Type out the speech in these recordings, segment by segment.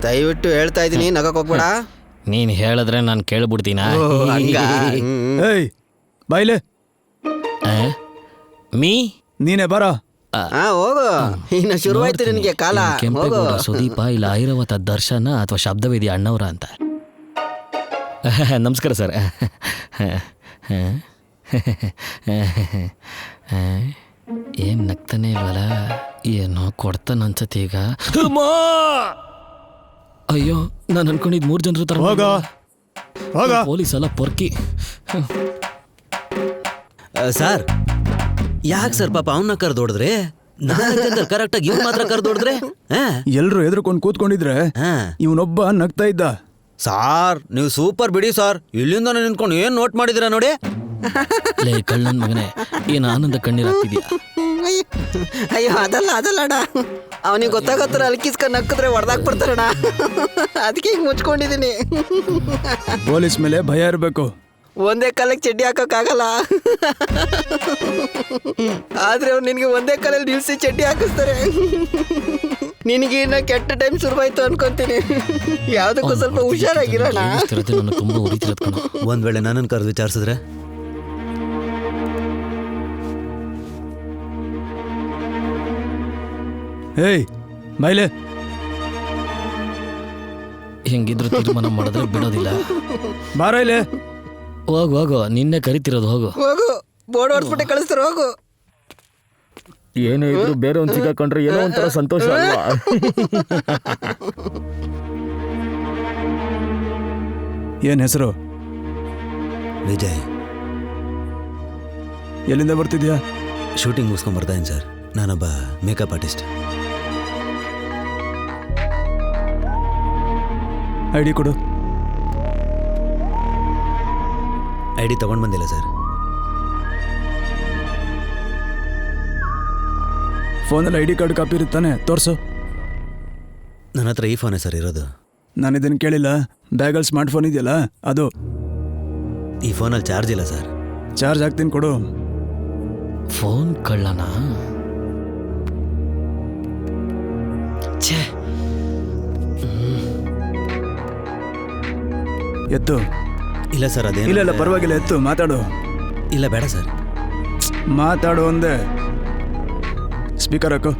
ದಯವಿಟ್ಟು ಹೇಳ್ತಾ ಇದೀನಿ, ನಗಕ್ ಹೋಗ್ಬೇಡ. ನೀನ್ ಹೇಳಿದ್ರೆ ನಾನು ಕೇಳ್ಬಿಡ್ತೀನ. ಏಯ್ ಬಾಯ್ಲೆ, ಮೀ ನೀನೇ ಬರ. ಹೋಗು, ಇನ್ನ ಶುರುವಾಯ್ತು ನಿನಗೆ ಕಾಲ. ಕೆಂಪೇಗೌಡ ಸುದೀಪ ಇಲ್ಲ ಐರಾವತ ದರ್ಶನ ಅಥವಾ ಶಬ್ದವೇದಿ ಅಣ್ಣವ್ರ ಅಂತ. ನಮಸ್ಕಾರ ಸರ್. ಏನ್ ನಗ್ತಾನೆ ಇಲ್ವಲ್ಲ, ಏನೋ ಕೊಡ್ತಾನ ಅನ್ಸತ್ತೆ ಈಗ. ಅಯ್ಯೋ, ನಾನು ಅನ್ಕೊಂಡಿದ್ 3 ಜನರು ತರ. ಪೊಲೀಸ್ ಎಲ್ಲ ಪೊರ್ಕಿ. ಸರ್ ಯಾಕೆ ಸರ್ ಪಾಪ ಅವನ್ನ ಕರ್ದೋಡಿದ್ರೆ, ಕರೆಕ್ಟಾಗಿ ಇವ್ ಮಾತ್ರ ಕರ್ದೋಡಿದ್ರೆ ಎಲ್ರು ಎದ್ರುಕೊಂಡು ಕೂತ್ಕೊಂಡಿದ್ರೆ ಇವನೊಬ್ಬ ನಗ್ತಾ ಇದ್ದ. ಸಾರ್ ನೀವು ಸೂಪರ್ ಬಿಡಿ ಸರ್, ಇಲ್ಲಿಂದ ನಿಂತ್ಕೊಂಡು ಏನ್ ನೋಟ್ ಮಾಡಿದಿರ ನೋಡಿ. ಲೇ ಕಳ್ಳನ್ ಮಗನೇ, ಏನ್ ಆನಂದ ಕಣ್ಣೀರಾಗ್ತಿದ್ಯಾ? ಅಯ್ಯೋ ಅದಲ್ಲ ಅಣ್ಣ, ಅವನಿಗೆ ಗೊತ್ತಾಗತ್ತರ ಅಲ್ಕಿಸ್ಕೊಂಡು ನಕ್ಕಿದ್ರೆ ಹೊಡೆದಾಕ್ಬಿಡ್ತಾರಣ್ಣ, ಅದಕ್ಕೆ ಹಿಂಗೆ ಮುಚ್ಕೊಂಡಿದ್ದೀನಿ. ಪೊಲೀಸ್ ಮೇಲೆ ಭಯ ಇರಬೇಕು. ಒಂದೇ ಕಾಲಕ್ಕೆ ಚಡ್ಡಿ ಹಾಕೋಕ್ಕಾಗಲ್ಲ, ಆದ್ರೆ ಅವ್ರು ನಿನಗೆ ಒಂದೇ ಕಾಲಲ್ಲಿ ನಿಲ್ಸಿ ಚಡ್ಡಿ ಹಾಕಿಸ್ತಾರೆ. ನಿನಗೆ ಇನ್ನ ಕೆಟ್ಟ ಟೈಮ್ ಶುರುವಾಯ್ತು ಅನ್ಕೊಂತೀನಿ. ಯಾವ್ದಕ್ಕೂ ಸ್ವಲ್ಪ ಹುಷಾರಾಗಿರೋಣ. ತುಂಬಾ ಉರಿತಿರತ್ ಕಣ. ಒಂದ್ ವೇಳೆ ನನ್ನನ್ನು ಕರೆದು ವಿಚಾರಿಸಿದ್ರೆ ಏಯ್ ಬಾಯ್ಲೆ, ಹೆಂಗಿದ್ರು ತೀರ್ಮಾನ ಮಾಡಿದ್ರೆ ಬಿಡೋದಿಲ್ಲ. ಬಾರ ಇಲ್ಲೇ. ಹೋಗು ಹೋಗು, ನಿನ್ನೆ ಕರಿತಿರೋದು. ಹೋಗು ಹೋಗು, ಬೋರ್ಡ್ ಹೊಡ್ಸ್ಬಿಟ್ಟೆ ಕಳಿಸ್ತಾರೆ. ಹೋಗು. ಏನೇ ಇದ್ರು ಬೇರೆ ಒಂದು ಸಿಗಾಕೊಂಡ್ರೆ ಏನೋ ಒಂಥರ ಸಂತೋಷ ಅಲ್ವಾ? ಏನ್ ಹೆಸರು? ವಿಜಯ್. ಎಲ್ಲಿಂದ ಬರ್ತಿದ್ಯಾ? ಶೂಟಿಂಗ್ ಮುಗಿಸ್ಕೊಂಡ್ ಬರ್ತಾ ಇದ್ದೀನಿ ಸರ್, ನಾನೊಬ್ಬ ಮೇಕಪ್ ಆರ್ಟಿಸ್ಟ್. ಐಡಿ ಕೊಡು. ಐಡಿ ತಗೊಂಡ್ ಬಂದಿಲ್ಲ ಸರ್. ಫೋನಲ್ಲಿ ಐಡಿ ಕಾರ್ಡ್ ಕಾಪಿ ಇರುತ್ತಾನೆ, ತೋರ್ಸು. ನನ್ನ ಹತ್ರ ಈ ಫೋನೇ ಸರ್ ಇರೋದು. ನಾನು ಇದನ್ನು ಕೇಳಿಲ್ಲ. ಬ್ಯಾಗಲ್ಲಿ ಸ್ಮಾರ್ಟ್ ಫೋನ್ ಇದೆಯಲ್ಲ ಅದು. ಈ ಫೋನಲ್ಲಿ ಚಾರ್ಜ್ ಇಲ್ಲ ಸರ್. ಚಾರ್ಜ್ ಹಾಕ್ತೀನಿ, ಕೊಡು. ಫೋನ್ ಕಳ್ಳನ? ಛೇ, ಎತ್ತು. ಇಲ್ಲ ಸರ್, ಅದೇ ಇಲ್ಲ ಪರವಾಗಿಲ್ಲ, ಎತ್ತು, ಮಾತಾಡು. ಇಲ್ಲ ಬೇಡ ಸರ್. ಮಾತಾಡು ಒಂದೇ. ಸ್ಪೀಕರ್ ಹಾಕು.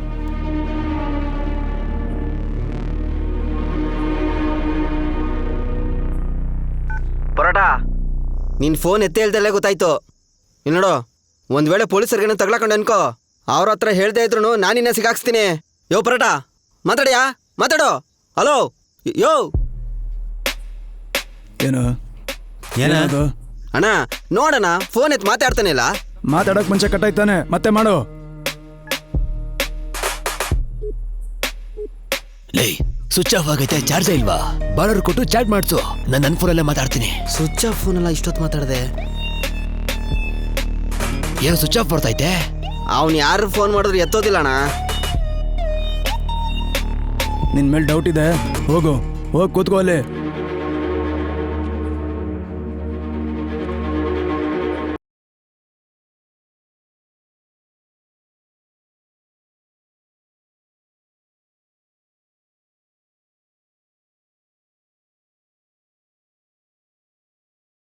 ಪರೋಟ, ನಿನ್ ಫೋನ್ ಎತ್ತೆ ಹೇಳ್ದಲ್ಲೇ ಗೊತ್ತಾಯ್ತು. ಇನ್ನು ನೋಡು, ಒಂದ್ ವೇಳೆ ಪೊಲೀಸರ್ಗೇನೋ ತಗ್ಲಾಕೊಂಡು ಅನ್ಕೋ, ಅವ್ರ ಹತ್ರ ಹೇಳ್ದೇ ಇದ್ರು ನಾನಿನ್ನ ಸಿಗಾಕ್ಸ್ತೀನಿ. ಯೋ ಪರೋಟ, ಮಾತಾಡ್ಯಾ? ಮಾತಾಡೋ. ಹಲೋ ಯೋ. ಏನು ಏನದು? ಅಣ್ಣ ನೋಡಣ, ಫೋನ್ ಎತ್ತು ಮಾತಾಡ್ತಾನೆ ಇಲ್ಲ. ಮಾತಾಡಕ್ ಮುಂಚೆ ಕಟ್ಟಾಯ್ತಾನೆ, ಮತ್ತೆ ಮಾಡು. ಲೇ, ಸ್ವಿಚ್ ಆಫ್ ಆಗೈತೆ, ಚಾರ್ಜ್ ಇಲ್ವಾ? ಬಾಳರ್ ಕೊಟ್ಟು ಚಾಟ್ ಮಾಡ್ಸು, ನಾನು ನನ್ನ ಫೋನಲ್ಲೇ ಮಾತಾಡ್ತೀನಿ. ಸ್ವಿಚ್ ಆಫ್ ಫೋನ್ ಎಲ್ಲ ಇಷ್ಟೊತ್ತು ಮಾತಾಡ್ದೆ. ಏನೋ ಸ್ವಿಚ್ ಆಫ್ ಬರ್ತೈತೆ. ಅವ್ನು ಯಾರು ಫೋನ್ ಮಾಡಿದ್ರು ಎತ್ತೋದಿಲ್ಲ ಅಣ್ಣ. ನಿನ್ ಮೇಲೆ ಡೌಟ್ ಇದೆ, ಹೋಗು, ಹೋಗಿ ಕೂತ್ಕೋ ಅಲ್ಲಿ.